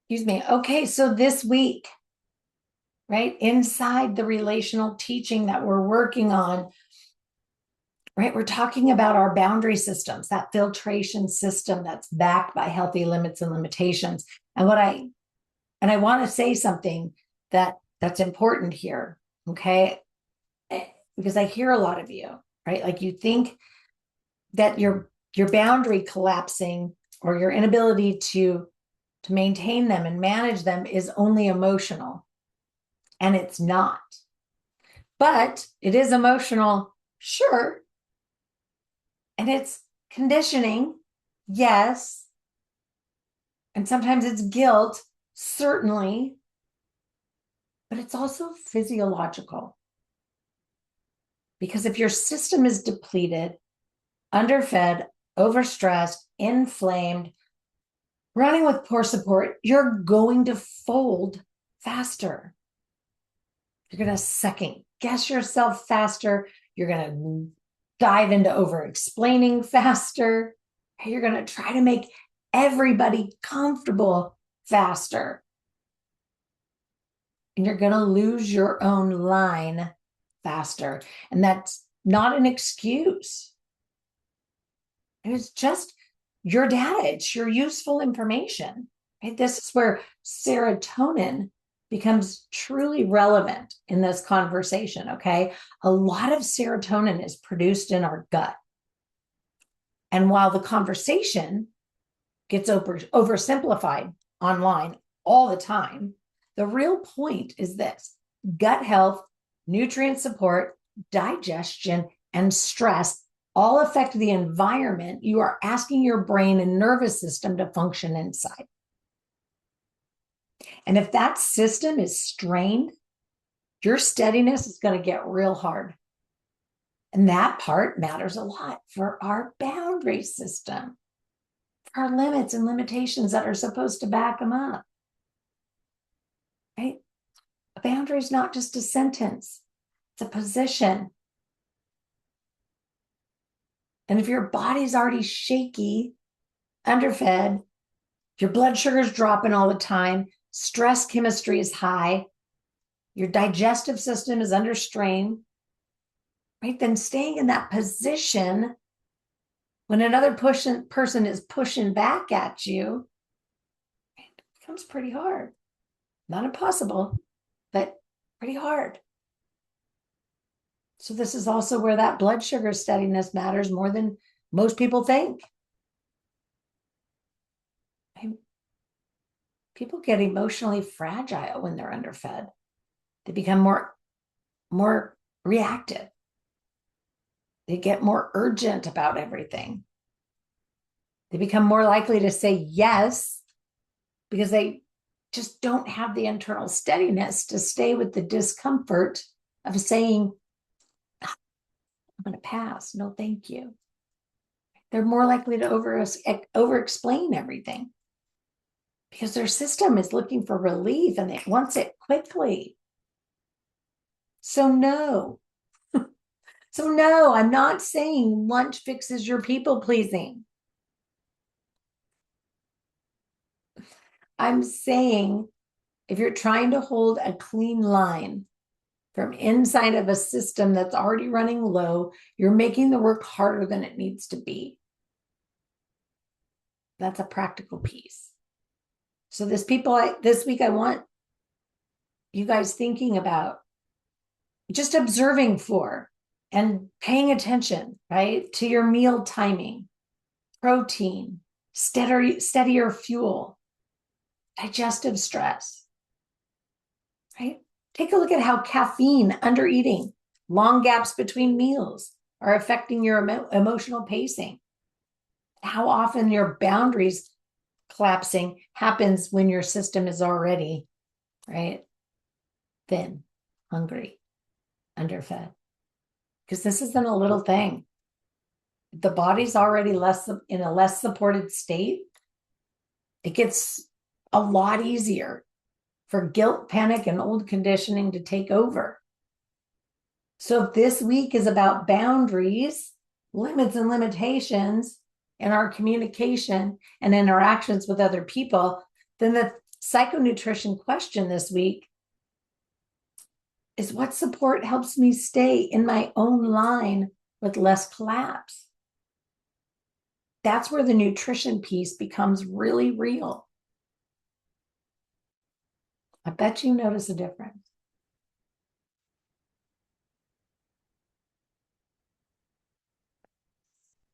Excuse me. Okay, so this week, right, inside the relational teaching that we're working on, right, we're talking about our boundary systems, that filtration system that's backed by healthy limits and limitations. And I want to say something that's important here, okay? Because I hear a lot of you, right? Like you think that your boundary collapsing or your inability to maintain them and manage them is only emotional, and it's not. But it is emotional, sure, and it's conditioning, yes, and sometimes it's guilt, certainly, but it's also physiological. Because if your system is depleted, underfed, overstressed, inflamed, running with poor support, you're going to fold faster. You're going to second guess yourself faster. You're going to dive into over explaining faster. You're going to try to make everybody comfortable faster. And you're going to lose your own line faster. And that's not an excuse. It's just your data. It's your useful information. Right? This is where serotonin becomes truly relevant in this conversation. Okay. A lot of serotonin is produced in our gut. And while the conversation gets oversimplified online all the time, the real point is this: gut health, nutrient support, digestion, and stress all affect the environment you are asking your brain and nervous system to function inside. And if that system is strained, your steadiness is going to get real hard. And that part matters a lot for our boundary system, for our limits and limitations that are supposed to back them up. Right? A boundary is not just a sentence, it's a position. And if your body's already shaky, underfed, your blood sugar's dropping all the time, stress chemistry is high, your digestive system is under strain, right? Then staying in that position when another person is pushing back at you, it becomes pretty hard. Not impossible, but pretty hard. So this is also where that blood sugar steadiness matters more than most people think. People get emotionally fragile when they're underfed. They become more reactive. They get more urgent about everything. They become more likely to say yes because they just don't have the internal steadiness to stay with the discomfort of saying, I'm going to pass. No, thank you. They're more likely to over-explain everything because their system is looking for relief and it wants it quickly. So no, I'm not saying lunch fixes your people pleasing. I'm saying if you're trying to hold a clean line from inside of a system that's already running low, you're making the work harder than it needs to be. That's a practical piece. So this week, I want you guys thinking about just observing for and paying attention, right, to your meal timing, protein, steadier fuel, digestive stress, right? Take a look at how caffeine, undereating, long gaps between meals are affecting your emotional pacing. How often your boundaries collapsing happens when your system is already, right, thin, hungry, underfed. Because this isn't a little thing. The body's already in a less supported state. It gets a lot easier for guilt, panic, and old conditioning to take over. So if this week is about boundaries, limits, and limitations in our communication and interactions with other people, then psychonutrition question this week is, what support helps me stay in my own line with less collapse? That's where the nutrition piece becomes really real. I bet you notice a difference.